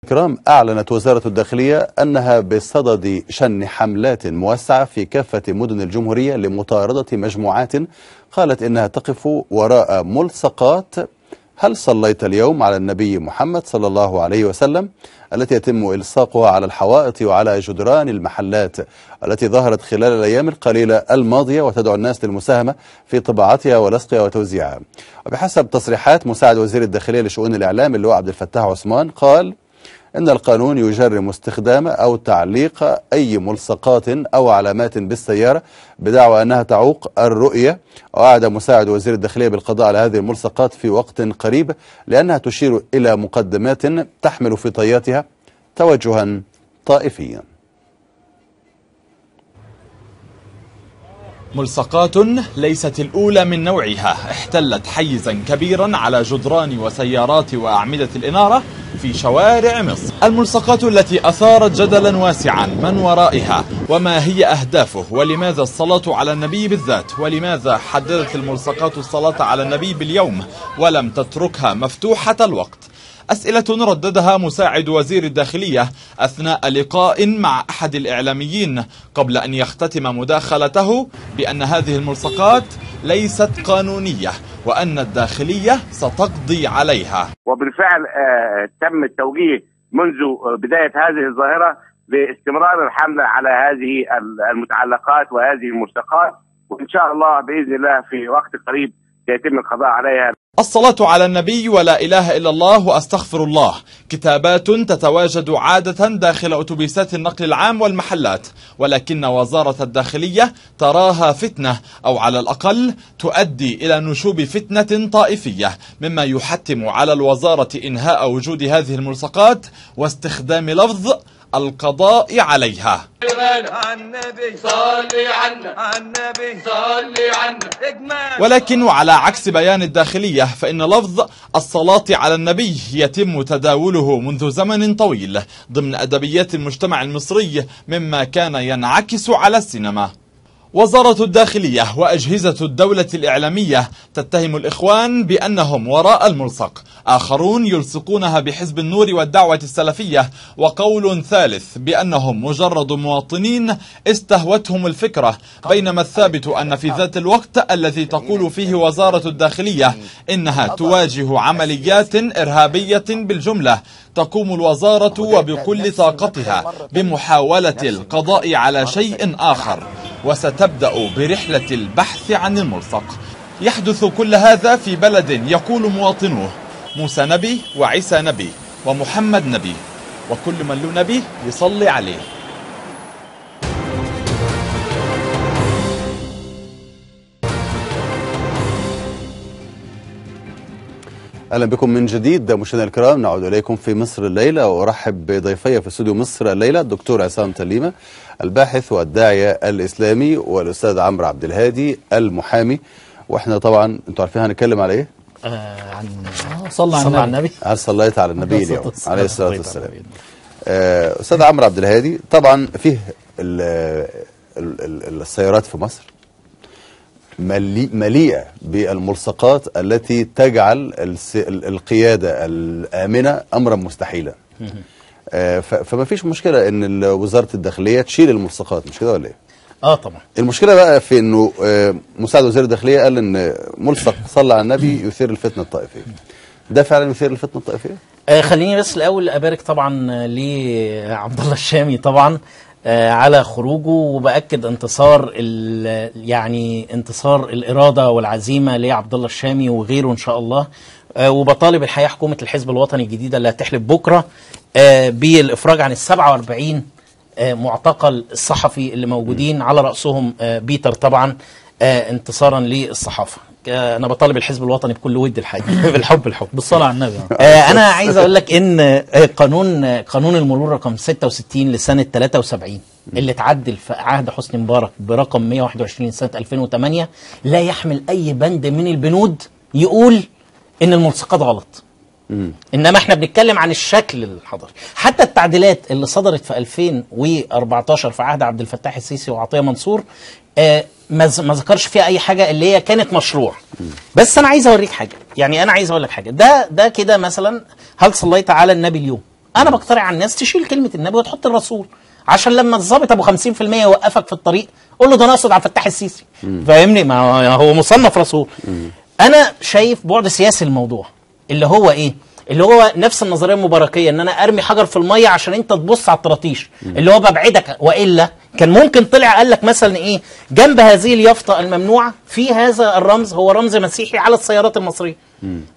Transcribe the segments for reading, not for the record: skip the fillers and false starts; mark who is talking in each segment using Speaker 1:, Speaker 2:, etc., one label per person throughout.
Speaker 1: الكرام، أعلنت وزارة الداخلية أنها بصدد شن حملات موسعة في كافة مدن الجمهورية لمطاردة مجموعات قالت إنها تقف وراء ملصقات هل صليت اليوم على النبي محمد صلى الله عليه وسلم التي يتم إلصاقها على الحوائط وعلى جدران المحلات التي ظهرت خلال الأيام القليلة الماضية وتدعو الناس للمساهمة في طباعتها ولصقها وتوزيعها. وبحسب تصريحات مساعد وزير الداخلية لشؤون الإعلام اللواء عبد الفتاح عثمان، قال إن القانون يجرم استخدام أو تعليق أي ملصقات أو علامات بالسيارة بدعوى أنها تعوق الرؤية. وأعد مساعد وزير الداخلية بالقضاء على هذه الملصقات في وقت قريب لأنها تشير إلى مقدمات تحمل في طياتها توجها طائفيا.
Speaker 2: ملصقات ليست الأولى من نوعها احتلت حيزا كبيرا على جدران وسيارات وأعمدة الإنارة في شوارع مصر. الملصقات التي أثارت جدلا واسعا من ورائها وما هي أهدافه ولماذا الصلاة على النبي بالذات، ولماذا حددت الملصقات الصلاة على النبي باليوم ولم تتركها مفتوحة الوقت. أسئلة رددها مساعد وزير الداخلية أثناء لقاء مع أحد الإعلاميين قبل أن يختتم مداخلته بأن هذه الملصقات ليست قانونية وأن الداخلية ستقضي عليها.
Speaker 3: وبالفعل تم التوجيه منذ بداية هذه الظاهرة باستمرار الحملة على هذه المتعلقات وهذه الملصقات، وإن شاء الله بإذن الله في وقت قريب سيتم القضاء عليها.
Speaker 2: الصلاة على النبي ولا إله إلا الله وأستغفر الله كتابات تتواجد عادة داخل أتوبيسات النقل العام والمحلات، ولكن وزارة الداخلية تراها فتنة أو على الأقل تؤدي إلى نشوب فتنة طائفية، مما يحتم على الوزارة إنهاء وجود هذه الملصقات واستخدام لفظ القضاء عليها. ولكن وعلى عكس بيان الداخلية فإن لفظ الصلاة على النبي يتم تداوله منذ زمن طويل ضمن أدبيات المجتمع المصري مما كان ينعكس على السينما. وزارة الداخلية وأجهزة الدولة الإعلامية تتهم الإخوان بأنهم وراء الملصق، آخرون يلصقونها بحزب النور والدعوة السلفية، وقول ثالث بأنهم مجرد مواطنين استهوتهم الفكرة، بينما الثابت أن في ذات الوقت الذي تقول فيه وزارة الداخلية إنها تواجه عمليات إرهابية بالجملة، تقوم الوزارة وبكل طاقتها بمحاولة القضاء على شيء آخر، وستبدأ برحلة البحث عن الملصق. يحدث كل هذا في بلد يقول مواطنوه موسى نبي وعيسى نبي ومحمد نبي، وكل من له نبي يصلي عليه.
Speaker 1: أهلا بكم من جديد مشاهدينا الكرام، نعود إليكم في مصر الليلة، وأرحب بضيفي في استوديو مصر الليلة الدكتور عصام تليمة الباحث والداعية الإسلامي، والأستاذ عمرو عبد الهادي المحامي. وإحنا طبعا أنتوا عارفين هنتكلم على إيه؟
Speaker 4: عن صلى على النبي.
Speaker 1: هل صليت على النبي اليوم عليه الصلاة والسلام. أستاذ عمرو عبد الهادي، طبعا فيه السيارات في مصر مليئة بالملصقات التي تجعل القيادة الآمنة أمرا مستحيلا. فما فيش مشكلة ان وزارة الداخلية تشيل الملصقات، مش كده ولا ايه؟
Speaker 4: طبعا.
Speaker 1: المشكلة بقى في انه مساعد وزير الداخلية قال ان ملصق صلى على النبي يثير الفتنة الطائفية. ده فعلا يثير الفتنة الطائفية؟
Speaker 4: خليني بس الاول ابارك طبعا لعبد الله الشامي طبعا على خروجه، وبأكد انتصار انتصار الإرادة والعزيمة لعبد الله الشامي وغيره إن شاء الله. وبطالب الحقيقة حكومة الحزب الوطني الجديدة اللي هتحلف بكرة بالإفراج عن 47 معتقل الصحفي اللي موجودين، على رأسهم بيتر طبعا، انتصارا للصحافة. أنا بطالب الحزب الوطني بكل ود الحقيقة بالحب بالصلاة على النبي. أنا عايز أقول لك إن قانون المرور رقم 66 لسنة 73 اللي اتعدل في عهد حسني مبارك برقم 121 سنة 2008 لا يحمل أي بند من البنود يقول إن الملصقات غلط. إنما إحنا بنتكلم عن الشكل الحضري. حتى التعديلات اللي صدرت في 2014 في عهد عبد الفتاح السيسي وعطية منصور ما ذكرش فيها اي حاجه اللي هي كانت مشروع. بس انا عايز اوريك حاجه، يعني انا عايز اقول لك حاجه. ده كده مثلا هل صليت على النبي اليوم؟ انا بقترح على الناس تشيل كلمه النبي وتحط الرسول، عشان لما الضابط ابو 50% يوقفك في الطريق قول له ده انا اقصد عبد الفتاح السيسي. فاهمني؟ ما هو مصنف رسول. انا شايف بعد سياسي الموضوع، اللي هو ايه؟ اللي هو نفس النظريه المباركيه، ان انا ارمي حجر في الميه عشان انت تبص على الطراطيش، اللي هو ببعدك. والا كان ممكن طلع قال لك مثلا ايه، جنب هذه اليافطه الممنوعه في هذا الرمز، هو رمز مسيحي على السيارات المصريه.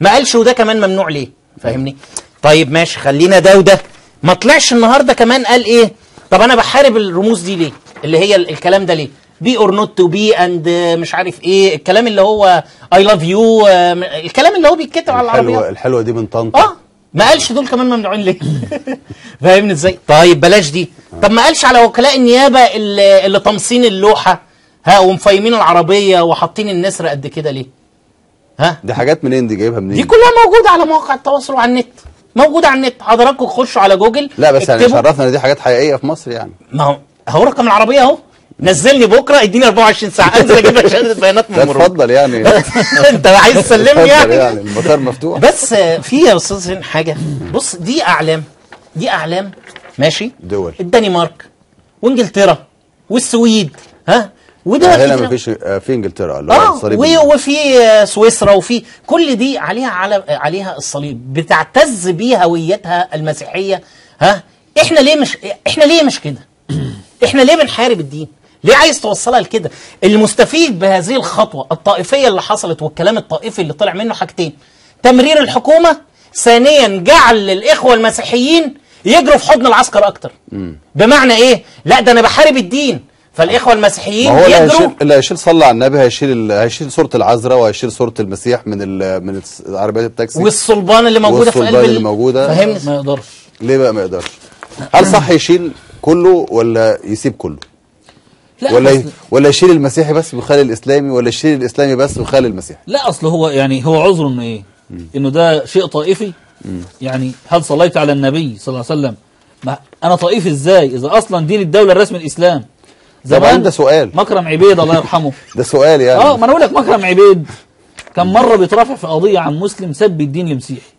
Speaker 4: ما قالش وده كمان ممنوع ليه؟ فاهمني؟ طيب ماشي، خلينا ده وده. ما طلعش النهارده كمان قال ايه؟ طب انا بحارب الرموز دي ليه؟ اللي هي الكلام ده ليه؟ بي اور نوت تو بي اند مش عارف ايه، الكلام اللي هو اي لاف يو، الكلام اللي هو بيتكتب على العربيات
Speaker 1: الحلوه دي من طنطا.
Speaker 4: ما قالش دول كمان ممنوعين ليه؟ فاهمني ازاي؟ طيب بلاش دي. طب ما قالش على وكلاء النيابه اللي تمصين اللوحه ومفيمين العربيه وحاطين النسر قد كده ليه؟
Speaker 1: دي حاجات منين دي؟ جايبها منين؟
Speaker 4: دي كلها موجوده على مواقع التواصل وعلى النت، موجوده على النت. حضراتكم خشوا على جوجل.
Speaker 1: لا بس يعني شرفنا ان دي حاجات حقيقيه في مصر يعني.
Speaker 4: ما هو رقم العربيه اهو، نزلني بكره اديني 24 ساعه انزل اجيب لك شهاده بيانات من المرور.
Speaker 1: اتفضل يعني.
Speaker 4: انت عايز تسلمني
Speaker 1: يعني المطار مفتوح.
Speaker 4: بس في يا استاذ حاجه، بص دي اعلام ماشي،
Speaker 1: دول
Speaker 4: الدنمارك وانجلترا والسويد، وده
Speaker 1: هنا مفيش في انجلترا اللي هو الصليب،
Speaker 4: وفي سويسرا، وفي كل دي عليها الصليب، بتعتز بيه هويتها المسيحيه. احنا ليه مش كده؟ احنا ليه بنحارب الدين؟ ليه عايز توصلها لكده؟ المستفيد بهذه الخطوه الطائفيه اللي حصلت والكلام الطائفي اللي طلع منه حاجتين: تمرير الحكومه، ثانيا جعل الاخوه المسيحيين يجروا في حضن العسكر اكتر. بمعنى ايه؟ لا ده انا بحارب الدين، فالاخوه المسيحيين
Speaker 1: ما هو
Speaker 4: يجروا.
Speaker 1: اللي هيشيل صلى على النبي هيشيل صوره العذراء وهيشيل صوره المسيح من العربيات التاكسي،
Speaker 4: والصلبان اللي موجوده في قلب
Speaker 1: اللي موجوده.
Speaker 4: فاهمني؟
Speaker 5: ما يقدرش.
Speaker 1: ليه بقى ما يقدرش؟ هل صح يشيل كله ولا يسيب كله؟
Speaker 5: لا
Speaker 1: ولا يشيل المسيحي بس ويخلي الاسلامي، ولا يشيل الاسلامي بس ويخلي المسيحي؟
Speaker 5: لا اصل هو يعني هو عذره انه ايه؟ انه ده شيء طائفي. يعني هل صليت على النبي صلى الله عليه وسلم؟ ما انا طائفي ازاي اذا اصلا دين الدوله الرسمي الاسلام؟
Speaker 1: زمان ده سؤال.
Speaker 5: مكرم عبيد الله يرحمه
Speaker 1: ده سؤال يعني.
Speaker 5: ما انا اقول لك مكرم عبيد كان مره بيترافع في قضيه عن مسلم سب الدين لمسيحي.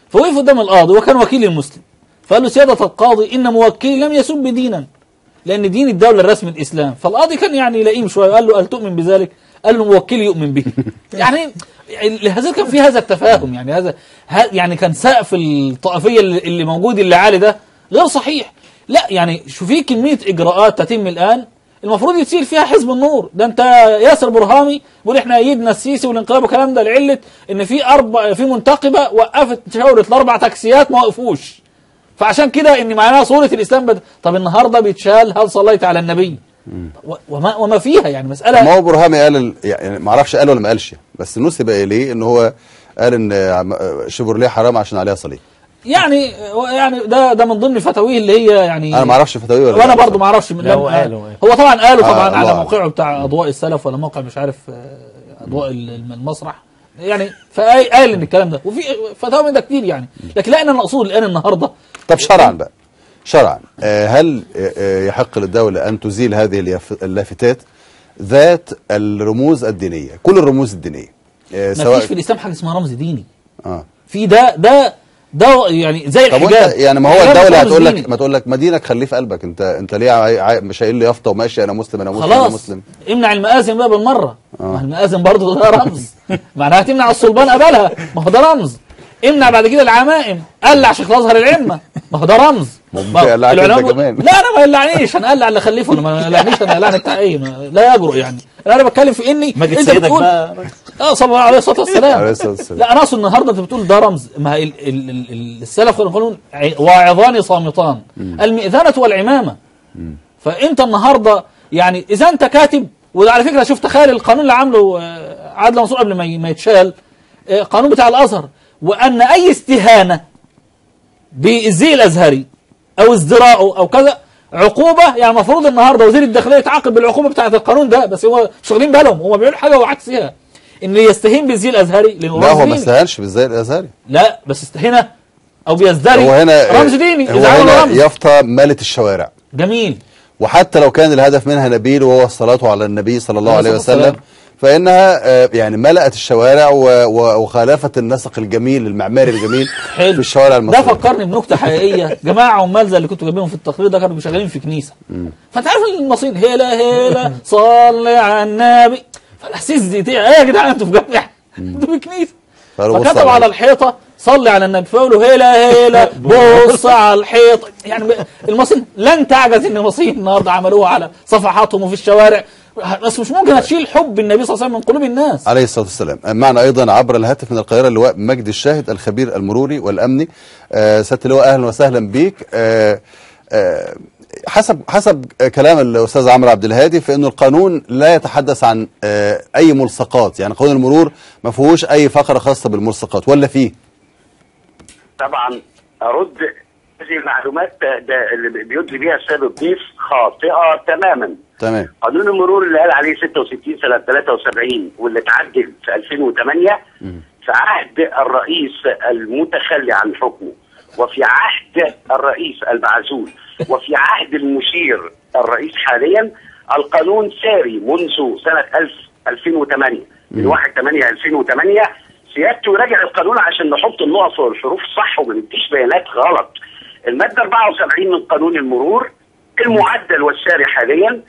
Speaker 5: فوقف قدام القاضي وكان وكيل المسلم، فقال له: سيادة القاضي، إن موكلي لم يسب دينا، لأن دين الدولة الرسمي الإسلام. فالقاضي كان يعني لئيم شوية، قال له: هل تؤمن بذلك؟ قال له: موكلي يؤمن به. يعني لهذا كان في هذا التفاهم، يعني هذا يعني كان سقف الطائفية اللي موجود اللي عالي ده غير صحيح. لا يعني شو في كمية إجراءات تتم الآن المفروض يصير فيها حزب النور. ده انت ياسر برهامي بيقول احنا ايدنا السيسي والانقلاب والكلام ده لعله ان في منتقبه وقفت شاورت ال4 تاكسيات ما وقفوش، فعشان كده ان معناها صوره الاسلام طب النهارده بيتشال هل صليت على النبي وما فيها يعني مساله.
Speaker 1: ما هو برهامي قال يعني ما اعرفش قال ولا ما قالش، بس نسب اليه ان هو قال ان شيفروليه حرام عشان عليها صليب.
Speaker 5: يعني ده من ضمن فتاويه اللي هي يعني
Speaker 1: انا ما اعرفش فتاويه ولا
Speaker 5: وانا برضه ما اعرفش. هو طبعا قاله طبعا على موقعه بتاع اضواء السلف ولا موقع مش عارف اضواء المسرح يعني، فقال ان الكلام ده وفي فتاوى من ده كتير يعني. لكن لا انا المقصود الان النهارده.
Speaker 1: طب شرعا بقى، شرعا هل يحق للدوله ان تزيل هذه اللافتات ذات الرموز الدينيه، كل الرموز الدينيه؟
Speaker 5: ما فيش في الاسلام حاجه اسمها رمز ديني. في ده يعني زي الحجاب.
Speaker 1: يعني ما هو الدوله هتقول لك ما تقول لك ما دينك خليه في قلبك، انت ليه مش قايل لي يافطه وماشي انا مسلم انا مسلم
Speaker 5: خلاص.
Speaker 1: انا مسلم؟
Speaker 5: امنع المآذن بقى بالمره. ما المآذن برضه ده رمز. معناها تمنع الصلبان قبلها، ما هو ده رمز. امنع بعد كده العمائم، قلع شيخ الازهر العمه، ما هو ده رمز.
Speaker 1: العلماء كمان.
Speaker 5: لا انا ما يقلعنيش، انا اقلع اللي خلفه، انا ما يقلعنيش، انا لعنه التعيين لا يجرؤ يعني. انا بتكلم في اني
Speaker 4: انت بتقول
Speaker 5: صلى الله عليه الصلاه والسلام.
Speaker 1: لا
Speaker 5: انا اقصد النهارده انت بتقول ده رمز. ما السلف كانوا يقولون واعظان صامتان، المئذنه والعمامه. فانت النهارده يعني اذا انت كاتب، وعلى فكره شوف تخيل القانون اللي عامله عادل منصور قبل ما يتشال، قانون بتاع الازهر، وان اي استهانه بالزي الازهري او ازدراءه او كذا عقوبه. يعني المفروض النهارده وزير الداخليه يتعاقب بالعقوبه بتاعه القانون ده، بس هو مش واخدين بالهم، هم بيقولوا حاجه وعكسها، ان يستهين بالزي الازهري.
Speaker 1: لا هو ما استهانش بالزي الازهري،
Speaker 5: لا بس استهانه او بيزدري.
Speaker 1: هو هنا
Speaker 5: رمز ديني،
Speaker 1: هو هنا يافطه مالت الشوارع.
Speaker 5: جميل.
Speaker 1: وحتى لو كان الهدف منها نبيل وهو الصلاه على النبي صلى الله عليه وسلم، فإنها يعني ملأت الشوارع وخالفت النسق الجميل المعماري الجميل في الشوارع المصرية.
Speaker 5: ده فكرني بنكتة حقيقية. جماعة عمال زي اللي كنتوا جايبينهم في التقرير ده كانوا شغالين في كنيسة. فأنت عارف المصريين هيلا هيلا صلي على النبي، فالأحاسيس دي إيه يا جدعان أنتوا في جامع أنتوا في كنيسة. فكتبوا على الحيطة صلي على النبي، فقالوا هيلا هيلا بص على الحيطة. يعني المصريين لن تعجز ان المصريين النهارده عملوها على صفحاتهم وفي الشوارع، بس مش ممكن هتشيل حب النبي صلى الله عليه وسلم من قلوب الناس
Speaker 1: عليه الصلاة والسلام. معنا أيضا عبر الهاتف من القاهرة اللواء مجدي الشاهد الخبير المروري والأمني. سيادة اللواء أهلا وسهلا بيك. حسب كلام الأستاذ عمرو عبد الهادي فإنه القانون لا يتحدث عن أي ملصقات، يعني قانون المرور ما فيهوش أي فقرة خاصة بالملصقات ولا فيه؟
Speaker 6: طبعا أرد هذه المعلومات اللي بيدلي بيها السيد الضيف خاطئة تماما.
Speaker 1: تمام.
Speaker 6: قانون المرور اللي قال عليه 66 سنة 73 واللي اتعدل في 2008 في عهد الرئيس المتخلي عن حكمه، وفي عهد الرئيس المعزول، وفي عهد المشير الرئيس حاليا. القانون ساري منذ سنة 2008 من 1/8/2008. سيادته يراجع القانون عشان نحط النقط والحروف صح وما نديش بيانات غلط. المادة 74 من قانون المرور المعدل والساري حاليا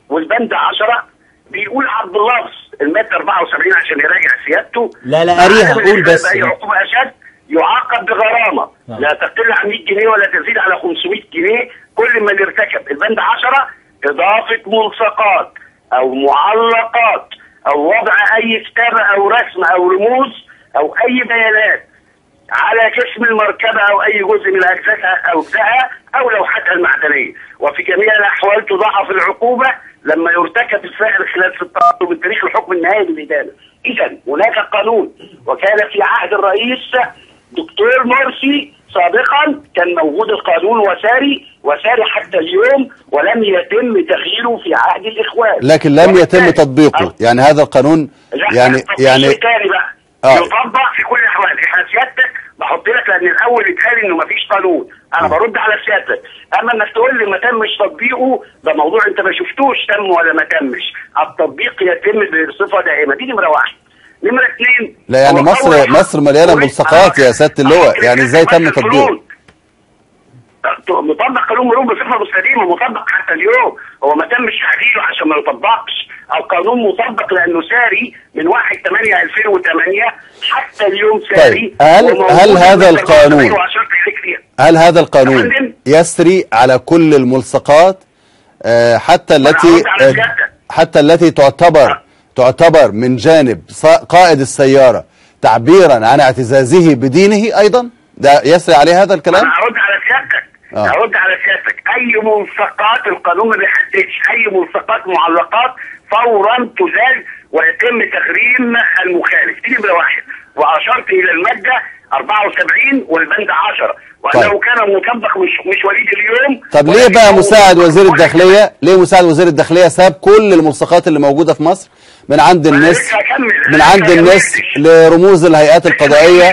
Speaker 6: والبند 10 بيقول عبد اللفظ المادة 74 عشان يراجع سيادته.
Speaker 4: لا قاريها قول بس.
Speaker 6: أي عقوبة أشد يعاقب بغرامة لا تقل عن 100 جنيه ولا تزيد على 500 جنيه كل من ارتكب. البند 10 إضافة ملصقات أو معلقات أو وضع أي كتابة أو رسم أو رموز أو أي بيانات على جسم المركبة أو أي جزء من أجزائها أو لوحتها المعدنية، وفي جميع الأحوال تضاعف العقوبة لما يرتكب الفاعل خلال 6 أشهر من تاريخ الحكم النهائي بالإدانة. إذا هناك قانون، وكان في عهد الرئيس دكتور مرسي سابقا كان موجود القانون وساري حتى اليوم، ولم يتم تغييره في عهد الإخوان،
Speaker 1: لكن لم يتم تطبيقه. يعني هذا القانون يعني
Speaker 6: تاني بقى يطبق في كل الأحوال. احنا سيادتك بحط لك لأن الأول اتقال إنه مفيش قانون، أنا برد على سيادتك. أما إنك تقول لي ما تمش تطبيقه ده موضوع أنت ما شفتوش تم ولا ما تمش. التطبيق يتم بصفة دائمة. دي نمرة 1. نمرة 2
Speaker 1: لا يعني مصر مليانة ملصقات يا سيادة اللواء، يعني ازاي تم تطبيقه؟
Speaker 6: مطبق قانون مرور بصفة مستديمة، مطبق حتى اليوم. هو ما تمش تعديله عشان ما يطبقش. القانون مطبق لأنه ساري من 1/8/2008 حتى اليوم ساري.
Speaker 1: طيب هل هذا القانون يسري على كل الملصقات حتى التي تعتبر من جانب قائد السيارة تعبيرا عن اعتزازه بدينه أيضا؟ ده يسري عليه هذا الكلام؟
Speaker 6: أنا أرد على سيادتك. أي ملصقات القانون ما بيحددش. أي ملصقات معلقات فورا تزال ويتم تغريم المخالف. دي نمرة 1. وأشرت إلى المادة 74 والبند 10 وأنه كان مطبق مش وليد اليوم.
Speaker 1: طب ليه بقى مساعد وزير الداخلية؟ ليه مساعد وزير الداخلية ساب كل الملصقات اللي موجودة في مصر من عند النسر لرموز الهيئات القضائية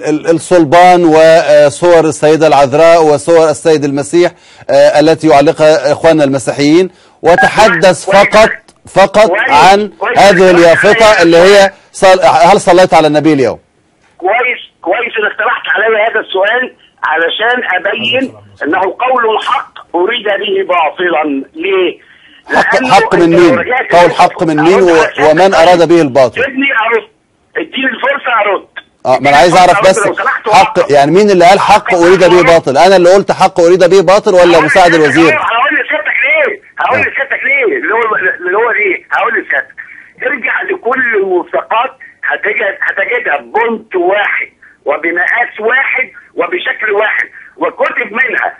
Speaker 1: للصلبان وصور السيدة العذراء وصور السيد المسيح التي يعلقها إخواننا المسيحيين، وتحدث فقط عن هذه اليافطة اللي هي هل صليت على النبي اليوم؟
Speaker 6: كويس انك طرحت علي هذا السؤال علشان ابين انه قول حق اريد به باطلا. ليه؟
Speaker 1: حق من مين؟ قول حق من مين ومن اراد به الباطل؟
Speaker 6: اديني الفرصه ارد.
Speaker 1: ما انا عايز اعرف بس حق، يعني مين اللي قال حق اريد به باطل؟ انا اللي قلت حق اريد به باطل ولا مساعد الوزير؟
Speaker 6: هقول لسيادتك ليه؟ اللي هو ليه؟ هقول لسيادتك ارجع لكل الملصقات هتجدها بونت واحد وبمقاس واحد وبشكل واحد، وكتب منها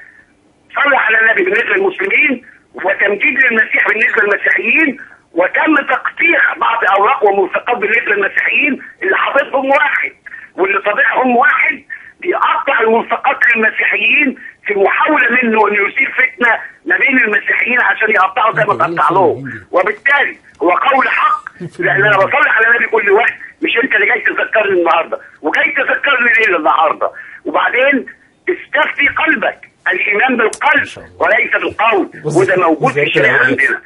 Speaker 6: صلى على النبي بالنسبه للمسلمين وتمجيد للمسيح بالنسبه للمسيحيين، وتم تقطيع بعض اوراق وملصقات بالنسبه للمسيحيين اللي حاططهم واحد واللي طابعهم واحد بيقطع الملصقات للمسيحيين في محاوله منه انه يثير فتنه ما بين المسيحيين عشان يقطعوا زي ما تقطع لهم. وبالتالي هو قول حق لان انا بصلي على النبي كل وقت، مش انت اللي جاي تذكرني النهارده وجاي تذكرني ليه النهارده. وبعدين استفتي قلبك الايمان بالقلب وليس بالقول، وده موجود في الشريعه عندنا.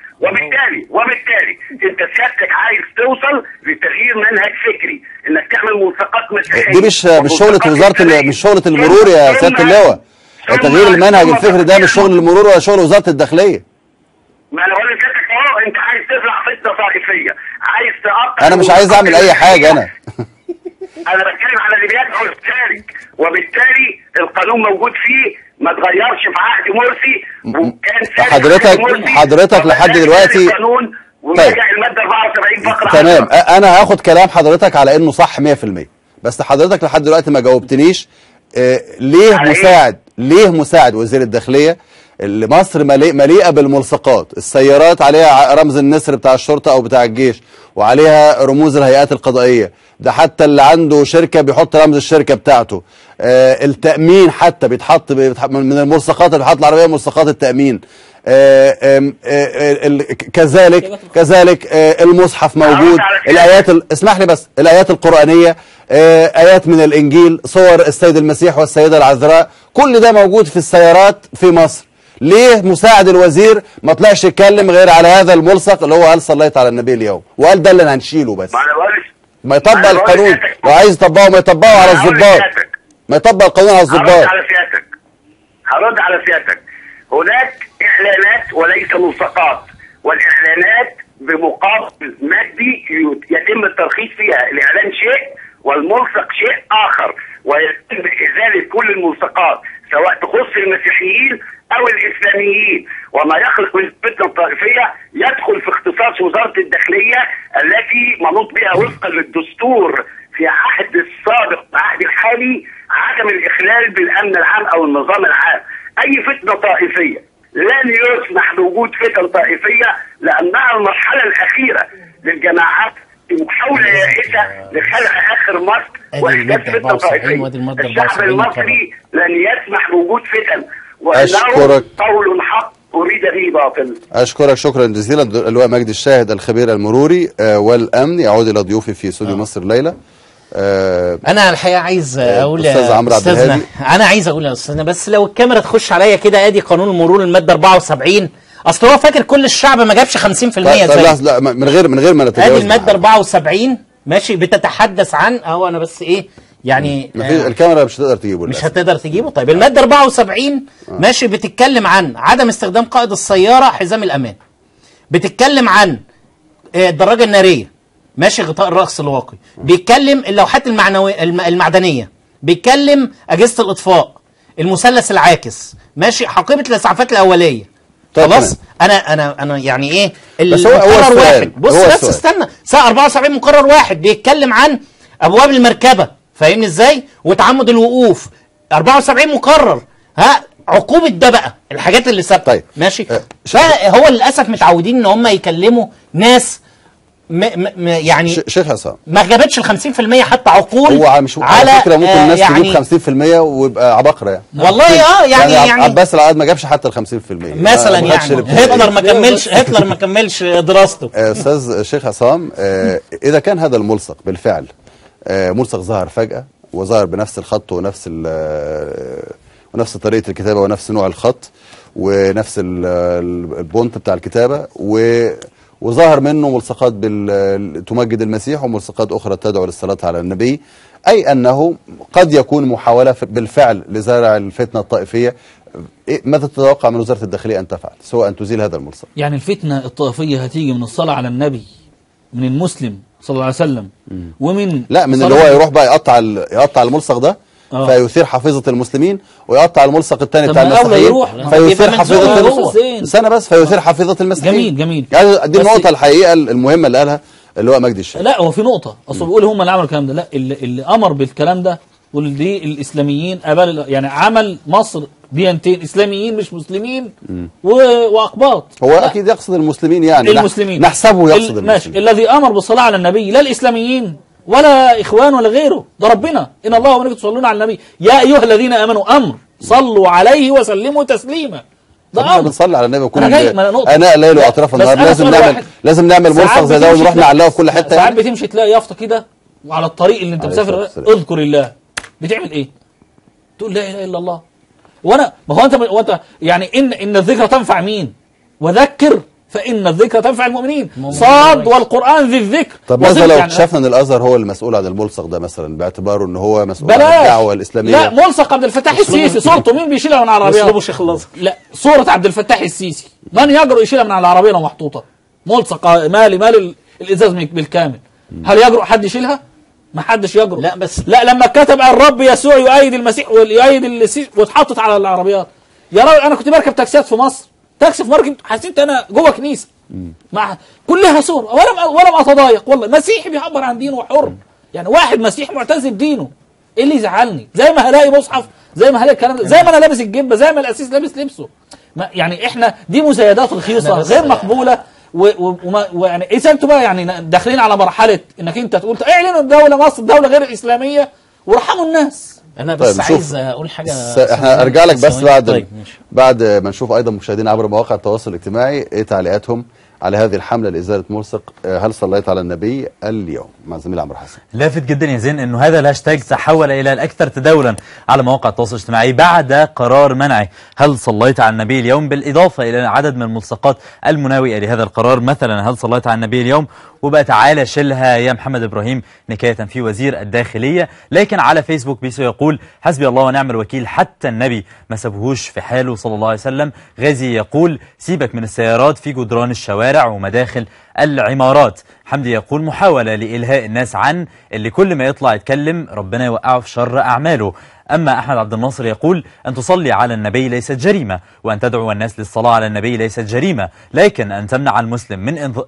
Speaker 6: وبالتالي انت سيادتك عايز توصل لتغيير منهج فكري، انك تعمل ملصقات مسيحيه.
Speaker 1: دي مش شغله وزاره، مش شغله المرور يا سياده اللواء. تغيير المنهج الفكري ده مش شغل المرور ولا شغل وزاره الداخليه.
Speaker 6: ما انا بقول لسيادتك اهو، انت عايز تزرع فتنه طائفيه، عايز تقطع.
Speaker 1: انا مش عايز اعمل اي حاجه
Speaker 6: انا بتكلم على اللي بيدعو لذلك، وبالتالي القانون موجود فيه، ما اتغيرش في عهد مرسي، وكان
Speaker 1: حضرتك لحد دلوقتي
Speaker 6: طيب الماده 74 فقره
Speaker 1: تمام. انا هاخد كلام حضرتك على انه صح 100%، بس حضرتك لحد دلوقتي ما جاوبتنيش. ليه مساعد وزير الداخليه اللي مصر مليئه بالملصقات، السيارات عليها رمز النسر بتاع الشرطه او بتاع الجيش، وعليها رموز الهيئات القضائيه، ده حتى اللي عنده شركه بيحط رمز الشركه بتاعته، التامين حتى بيتحط من الملصقات اللي بيتحط العربيه ملصقات التامين، كذلك المصحف موجود، الايات اسمح لي بس، الايات القرانيه، ايات من الانجيل، صور السيد المسيح والسيده العذراء، كل ده موجود في السيارات في مصر. ليه مساعد الوزير ما طلعش يتكلم غير على هذا الملصق اللي هو هل صليت على النبي اليوم، وقال ده اللي هنشيله بس؟ ما يطبق القانون، لو عايز يطبقه ما يطبقه على الضباط، ما يطبق القانون على الضباط.
Speaker 6: هرد على سيادتك. هناك اعلانات وليس ملصقات، والاعلانات بمقابل مادي يتم الترخيص فيها. الاعلان شيء والملصق شيء اخر، ويتم ازاله كل الملصقات سواء تخص المسيحيين او الاسلاميين. وما يخلق من الفتنه الطائفيه يدخل في اختصاص وزاره الداخليه التي منوط بها وفقا للدستور في عهد السابق والعهد الحالي عدم الاخلال بالامن العام او النظام العام. اي فتنه طائفيه لن يسمح بوجود فتن طائفيه، لانها المرحله الاخيره للجماعات في محاوله يائسه لخلع اخر مصر واحداث فتنه طائفيه. الشعب المصري لن يسمح بوجود فتن، وانه قول حق اريد به باطل.
Speaker 1: اشكرك شكرا جزيلا اللواء مجدي الشاهد الخبير المروري والامن. يعود الى ضيوفي في استوديو مصر الليله.
Speaker 4: انا الحقيقه عايز اقول
Speaker 1: استاذ عمرو عبد الهادي،
Speaker 4: انا عايز اقول يا استاذنا، بس لو الكاميرا تخش عليا كده، ادي قانون المرور الماده 74. اصل هو فاكر كل الشعب ما جابش 50% زي
Speaker 1: لا من غير ما نتجاوز.
Speaker 4: ادي الماده 74 ماشي، بتتحدث عن اهو، انا بس ايه يعني
Speaker 1: الكاميرا مش هتقدر تجيبه،
Speaker 4: مش هتقدر تجيبه. طيب الماده 74 ماشي، بتتكلم عن عدم استخدام قائد السياره حزام الامان، بتتكلم عن الدراجه الناريه ماشي، غطاء الرأس الواقي، بيتكلم اللوحات المعدنيه، بيتكلم اجهزه الاطفاء، المثلث العاكس ماشي، حقيبه الاسعافات الاوليه. خلاص انا يعني ايه المقرر واحد. بص بس استنى، ساعه 74 مقرر واحد بيتكلم عن ابواب المركبه، فاهمني ازاي، وتعمد الوقوف. 74 مقرر عقوبه ده بقى الحاجات اللي ثابته. طيب ماشي. فهو للاسف متعودين ان هم يكلموا ناس يعني
Speaker 1: شيخ عصام
Speaker 4: ما جابتش ال 50% حتى عقول.
Speaker 1: هو مش على فكره ممكن الناس تجيب 50% ويبقى عبقرة يعني.
Speaker 4: والله يعني
Speaker 1: عباس العقاد ما جابش حتى ال 50%
Speaker 4: مثلا، يعني هتلر ما كملش دراسته.
Speaker 1: استاذ شيخ عصام، اذا كان هذا الملصق بالفعل ملصق ظهر فجأة وظهر بنفس الخط ونفس طريقة الكتابة ونفس نوع الخط ونفس البونت بتاع الكتابة، وظهر منه ملصقات تمجد المسيح وملصقات أخرى تدعو للصلاة على النبي، أي أنه قد يكون محاولة بالفعل لزرع الفتنة الطائفية. ماذا تتوقع من وزارة الداخلية أن تفعل سواء أن تزيل هذا الملصق؟
Speaker 5: يعني الفتنة الطائفية هتيجي من الصلاة على النبي، من المسلم صلى الله عليه وسلم، ومن
Speaker 1: لا، من اللي هو يروح بقى يقطع الملصق ده فيثير حفيظة المسلمين، ويقطع الملصق الثاني بتاع المسيحيين فيثير فيثير حفيظة المسيحيين.
Speaker 5: جميل.
Speaker 1: يعني دي النقطة الحقيقة المهمة اللي قالها اللي هو مجدي الشاهد.
Speaker 5: لا، هو في نقطة اصل بيقول هم اللي عملوا الكلام ده، لا، اللي امر بالكلام ده ودي الاسلاميين يعني عمل مصر ديانتين، اسلاميين مش مسلمين واقباط.
Speaker 1: هو اكيد يقصد المسلمين، يعني
Speaker 5: المسلمين
Speaker 1: نحسبه يقصد
Speaker 5: المسلمين. الذي امر بالصلاة على النبي لا الاسلاميين ولا اخوان ولا غيره، ده ربنا. ان الله وملائكته يصلون على النبي يا ايها الذين امنوا امر صلوا عليه وسلموا تسليما.
Speaker 1: ده بنصلي على النبي وكل اناء الليل واطراف النهار لازم نعمل ملصق زي ده ونروح نعلقه في كل حته.
Speaker 5: ساعات بتمشي تلاقي يافطه كده وعلى الطريق اللي انت مسافر اذكر الله، بتعمل ايه؟ تقول لا اله الا الله. وانا ما هو انت يعني ان الذكرى تنفع مين؟ وذكر فإن الذكر تنفع المؤمنين. صاد والقرآن ذي الذكر.
Speaker 1: طب ماذا لو اكتشفنا ان الازهر هو المسؤول عن الملصق ده مثلا، باعتباره ان هو مسؤول عن الدعوه الاسلاميه؟
Speaker 5: لا، ملصق عبد الفتاح السيسي صورته مين بيشيلها من على العربيه؟
Speaker 4: اسلوبه شيخ الازهر.
Speaker 5: لا، صوره عبد الفتاح السيسي من يجرؤ يشيلها من على العربيه لو محطوطه؟ ملصق مال الازاز بالكامل. هل يجرؤ حد يشيلها؟ ما حدش يجرؤ.
Speaker 4: لا بس
Speaker 5: لا، لما كتب الرب يسوع يؤيد المسيح ويؤيد السيسي واتحطت على العربيات. يا راجل انا كنت بركب تاكسيات في مصر، تاكسي في مركب، حسيت انا جوه كنيسه مع كلها صور، ولم اتضايق والله. مسيحي بيعبر عن دينه وحر، يعني واحد مسيحي معتز بدينه، ايه اللي يزعلني؟ زي ما هلاقي مصحف، زي ما هلاقي الكلام ده، زي ما انا لابس الجبه، زي ما القسيس لابس لبسه. يعني احنا دي مزايدات رخيصه غير مقبوله. ويعني اذا انتوا بقى يعني داخلين على مرحله انك انت تقول اعلنوا الدوله مصر دوله غير اسلاميه ورحموا الناس.
Speaker 4: انا بس عايز اقول حاجه.
Speaker 1: احنا ارجع لك بس بعد ما نشوف ايضا مشاهدينا عبر مواقع التواصل الاجتماعي ايه تعليقاتهم على هذه الحمله لازاله ملصق هل صليت على النبي اليوم مع زميل عمرو حسن.
Speaker 7: لافت جدا يا زين انه هذا الهاشتاج تحول الى الاكثر تداولا على مواقع التواصل الاجتماعي بعد قرار منعه هل صليت على النبي اليوم، بالاضافه الى عدد من الملصقات المناوئه لهذا القرار، مثلا هل صليت على النبي اليوم، وبقى تعالى شيلها يا محمد ابراهيم نكايه في وزير الداخليه. لكن على فيسبوك بيسو يقول حسبي الله ونعم الوكيل، حتى النبي ما سابهوش في حاله صلى الله عليه وسلم. غازي يقول سيبك من السيارات في جدران الشوارع ومداخل العمارات. حمدي يقول محاولة لإلهاء الناس عن اللي كل ما يطلع يتكلم ربنا يوقعه في شر أعماله. أما أحمد عبد الناصر يقول أن تصلي على النبي ليست جريمة، وأن تدعو الناس للصلاة على النبي ليست جريمة، لكن أن تمنع المسلم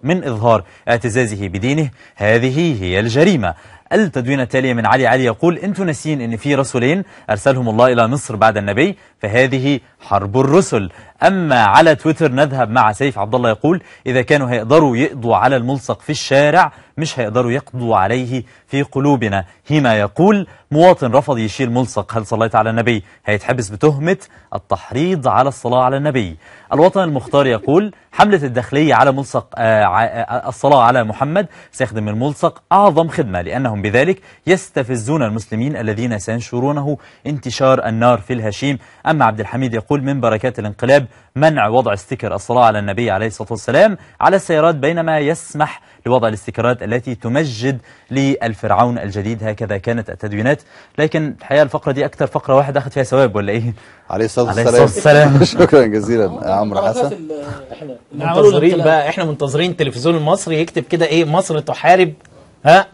Speaker 7: من إظهار اعتزازه بدينه هذه هي الجريمة. التدوين التالية من علي يقول انتوا ناسين ان في رسولين ارسلهم الله الى مصر بعد النبي، فهذه حرب الرسل. اما على تويتر نذهب مع سيف عبد الله يقول اذا كانوا هيقدروا يقضوا على الملصق في الشارع مش هيقدروا يقضوا عليه في قلوبنا. هيما يقول مواطن رفض يشيل ملصق هل صليت على النبي هيتحبس بتهمة التحريض على الصلاة على النبي. الوطن المختار يقول حملة الداخلية على ملصق الصلاة على محمد سيخدم الملصق أعظم خدمة، لأنهم بذلك يستفزون المسلمين الذين سينشرونه انتشار النار في الهشيم. أما عبد الحميد يقول من بركات الانقلاب منع وضع استيكر الصلاة على النبي عليه الصلاة والسلام على السيارات، بينما يسمح لوضع الاستيكرات التي تمجد للفرعون الجديد. هكذا كانت التدوينات. لكن الحقيقة الفقرة دي أكثر فقرة واحد أخذ فيها ثواب ولا إيه؟
Speaker 1: عليه الصلاة والسلام. شكرا جزيلا عمرو حسن.
Speaker 4: منتظرين بقى، احنا منتظرين التلفزيون المصري يكتب كده ايه مصر تحارب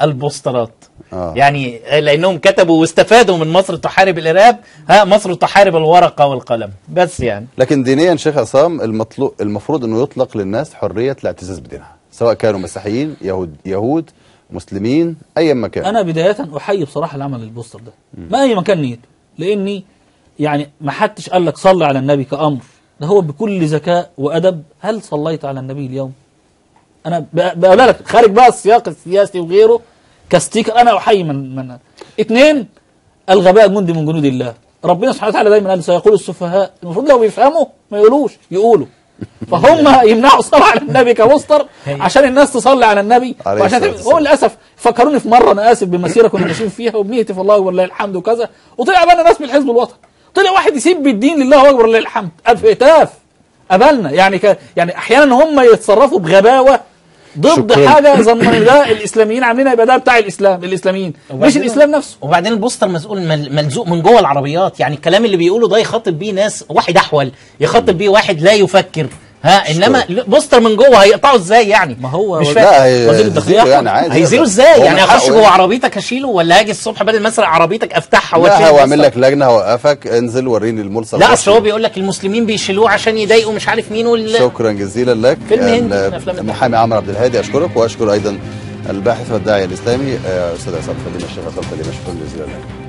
Speaker 4: البوسترات. يعني لانهم كتبوا واستفادوا من مصر تحارب الارهاب، مصر تحارب الورقه والقلم بس. يعني
Speaker 1: لكن دينيا شيخ عصام المفروض انه يطلق للناس حريه الاعتزاز بدينها، سواء كانوا مسيحيين يهود مسلمين ايا ما كان.
Speaker 5: انا بدايه احيي بصراحه العمل البوستر ده ما اي مكان نيته، لاني يعني ما حدش قال لك صلي على النبي كامر، ده هو بكل ذكاء وادب هل صليت على النبي اليوم. انا بقول لك خارج بقى السياق السياسي وغيره كستيكر، انا احيي من اثنين الغباء جندي من جنود الله. ربنا سبحانه وتعالى دايما قال سيقول السفهاء، المفروض لو بيفهموا ما يقولوش يقولوا. فهم يمنعوا الصلاه على النبي كبوستر عشان الناس تصلي على النبي، وعشان هو للاسف فكروني في مره انا اسف بمسيره كنا ماشيين فيها وبنهتف الله اكبر لله الحمد وكذا، وطلع بقى ناس من الحزب الوطني، طلع واحد يسيب بالدين لله اكبر لله الحمد في هتاف قبلنا. يعني احيانا هم يتصرفوا بغباوه ضد حاجه ظن ده الاسلاميين عاملينها يبقى ده بتاع الاسلاميين مش الاسلام نفسه.
Speaker 4: وبعدين البوستر ملزوق من جوه العربيات، يعني الكلام اللي بيقوله ده يخاطب بيه ناس واحد احول، يخاطب بيه واحد لا يفكر. انما بوستر من جوه هيقطعه ازاي يعني؟
Speaker 5: ما هو
Speaker 4: مش
Speaker 1: فاهم يعني عادي
Speaker 4: هيزيله ازاي يعني؟ اخش جوه عربيتك اشيله، ولا هاجي الصبح بدل ما اسرق عربيتك افتحها واشيله؟
Speaker 1: لا هو عامل لك لجنه هوقفك انزل وريني الملصق.
Speaker 4: لا اصل هو بيقول لك المسلمين بيشيلوه عشان يضايقوا مش عارف مين
Speaker 1: شكرا جزيلا لك المحامي عمرو عبد الهادي. اشكرك واشكر ايضا الباحث والداعيه الاسلامي استاذ عصام خليل الشيخ عصام خليل. شكرا جزيلا لك.